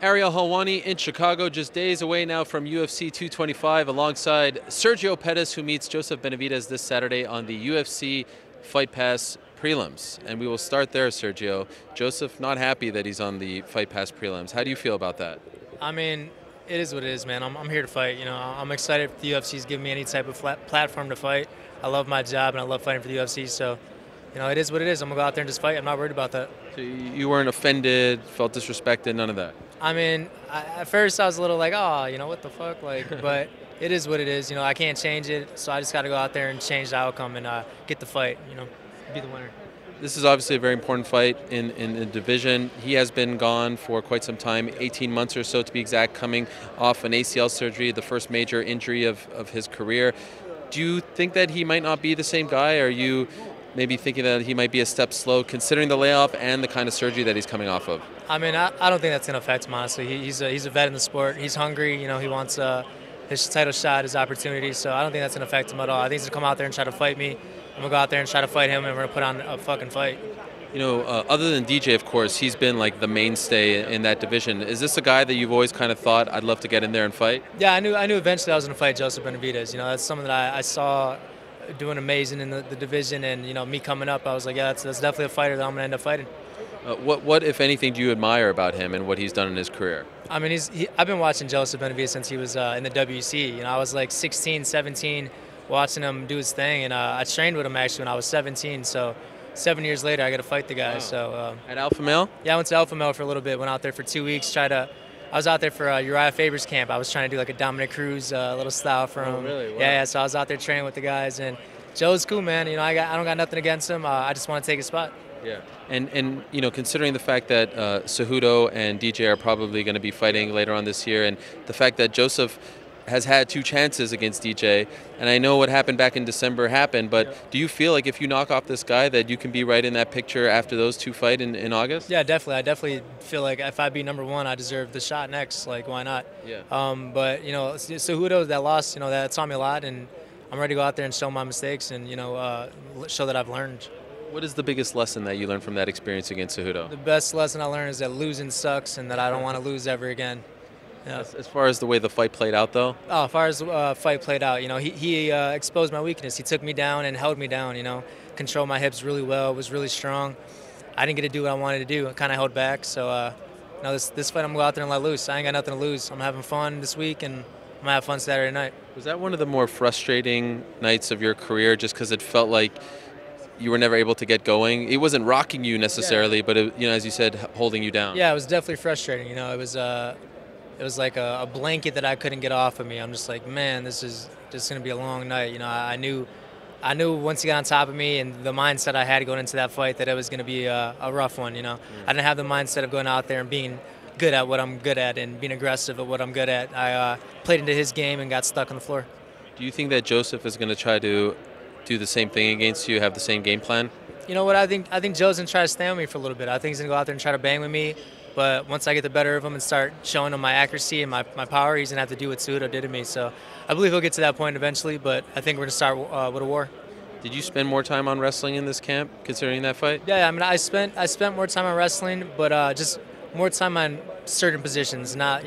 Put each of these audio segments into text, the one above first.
Ariel Helwani in Chicago, just days away now from UFC 225, alongside Sergio Pettis, who meets Joseph Benavidez this Saturday on the UFC Fight Pass prelims. And we will start there, Sergio. Joseph not happy that he's on the Fight Pass prelims. How do you feel about that? I mean, it is what it is, man. I'm here to fight. I'm excited if the UFC's giving me any type of platform to fight. I love my job and I love fighting for the UFC. So, it is what it is. I'm gonna go out there and just fight. I'm not worried about that. So you weren't offended, felt disrespected, none of that? I mean, at first I was a little like, oh, what the fuck, but it is what it is. I can't change it, so I just got to go out there and change the outcome and get the fight. Be the winner. This is obviously a very important fight in the division. He has been gone for quite some time, 18 months or so to be exact, coming off an ACL surgery, the first major injury of his career. Do you think that he might not be the same guy? Are you maybe thinking that he might be a step slow, considering the layoff and the kind of surgery that he's coming off of? I mean, I don't think that's going to affect him, honestly. He's a vet in the sport. He's hungry. He wants his title shot, his opportunity. So I don't think that's going to affect him at all. I think he's going to come out there and try to fight me. I'm going to go out there and try to fight him, and we're going to put on a fucking fight. Other than DJ, of course, he's been like the mainstay in that division. Is this a guy that you've always kind of thought, I'd love to get in there and fight? Yeah, I knew eventually I was going to fight Joseph Benavidez. That's something that I saw doing amazing in the division, and me coming up, I was like, yeah, that's definitely a fighter that I'm going to end up fighting. What, if anything, do you admire about him and what he's done in his career? I mean, I've been watching Joseph Benavidez since he was in the WC. I was like 16, 17, watching him do his thing, and I trained with him actually when I was 17. So 7 years later, I got to fight the guy. Wow. So at Alpha Male? Yeah, I went to Alpha Male for a little bit. Went out there for 2 weeks. I was out there for Uriah Faber's camp. I was trying to do like a Dominic Cruz little style for him. Oh, really? Wow. Yeah. So I was out there training with the guys, and Joe's cool, man. I don't got nothing against him. I just want to take a spot. Yeah, and considering the fact that Cejudo and DJ are probably going to be fighting later on this year, and the fact that Joseph has had 2 chances against DJ, and I know what happened back in December happened, but do you feel like if you knock off this guy that you can be right in that picture after those 2 fight in August? Yeah, definitely. I definitely feel like if I be number 1, I deserve the shot next. Like, why not? Yeah. But Cejudo, that loss, that taught me a lot, and I'm ready to go out there and show my mistakes and show that I've learned. What is the biggest lesson that you learned from that experience against Cejudo? The best lesson I learned is that losing sucks and that I don't want to lose ever again. Yeah. As far as the way the fight played out, though? Oh, as far as the fight played out, he exposed my weakness. He took me down and held me down, controlled my hips really well, was really strong. I didn't get to do what I wanted to do. I kind of held back. So, this fight I'm going to go out there and let loose. I ain't got nothing to lose. I'm having fun this week, and I'm going to have fun Saturday night. Was that one of the more frustrating nights of your career just because it felt like you were never able to get going? It wasn't rocking you necessarily, but as you said, holding you down. Yeah, it was definitely frustrating. It was like a blanket that I couldn't get off of me. I'm just like, man, this is just going to be a long night. I knew once he got on top of me and the mindset I had going into that fight that it was going to be a rough one. I didn't have the mindset of going out there and being good at what I'm good at and being aggressive at what I'm good at. I played into his game and got stuck on the floor. Do you think that Joseph is going to try to do the same thing against you, have the same game plan? You know what, I think Joe's going to try to stay on me for a little bit. I think he's going to go out there and try to bang with me. But once I get the better of him and start showing him my accuracy and my power, he's going to have to do what Cejudo did to me. So I believe he'll get to that point eventually, but I think we're going to start with a war. Did you spend more time on wrestling in this camp, considering that fight? Yeah, I mean, I spent more time on wrestling, but just more time on certain positions, not,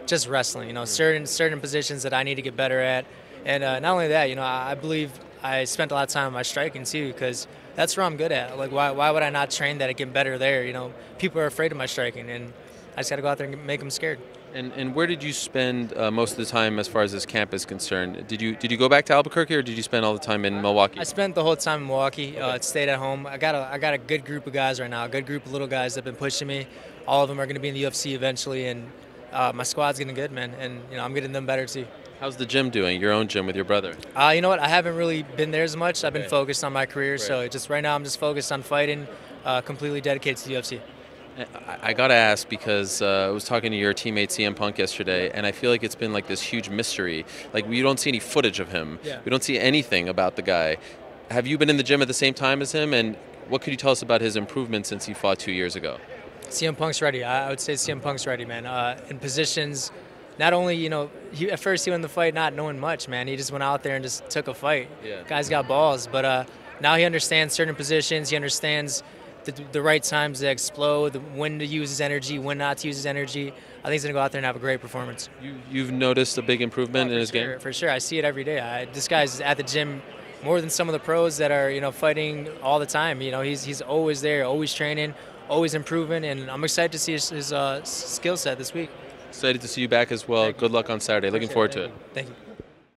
just wrestling. Certain positions that I need to get better at. And not only that, I believe I spent a lot of time on my striking too, because that's where I'm good at. Like, why would I not train that and get better there? People are afraid of my striking, and I just got to go out there and make them scared. And where did you spend most of the time as far as this camp is concerned? Did you go back to Albuquerque, or did you spend all the time in Milwaukee? I spent the whole time in Milwaukee. Stayed at home. I got a good group of guys right now, a good group of little guys that have been pushing me. All of them are going to be in the UFC eventually, and my squad's getting good, man. And I'm getting them better too. How's the gym doing, your own gym with your brother? You know what? I haven't really been there as much. I've been focused on my career, so just right now I'm just focused on fighting, completely dedicated to the UFC. I got to ask because I was talking to your teammate CM Punk yesterday, and I feel like it's been like this huge mystery. Like, we don't see any footage of him. Yeah. We don't see anything about the guy. Have you been in the gym at the same time as him, and what could you tell us about his improvement since he fought 2 years ago? CM Punk's ready. I would say CM Punk's ready, man. In positions, not only, at first he went in the fight not knowing much, man. He just went out there and just took a fight. Yeah. Guy's got balls, but now he understands certain positions. He understands the right times to explode, when to use his energy, when not to use his energy. I think he's going to go out there and have a great performance. You've noticed a big improvement in his game? For sure. I see it every day. This guy's at the gym more than some of the pros that are, fighting all the time. He's always there, always training, always improving, and I'm excited to see his skill set this week. Excited to see you back as well. Good luck on Saturday. Looking forward to it. Thank you.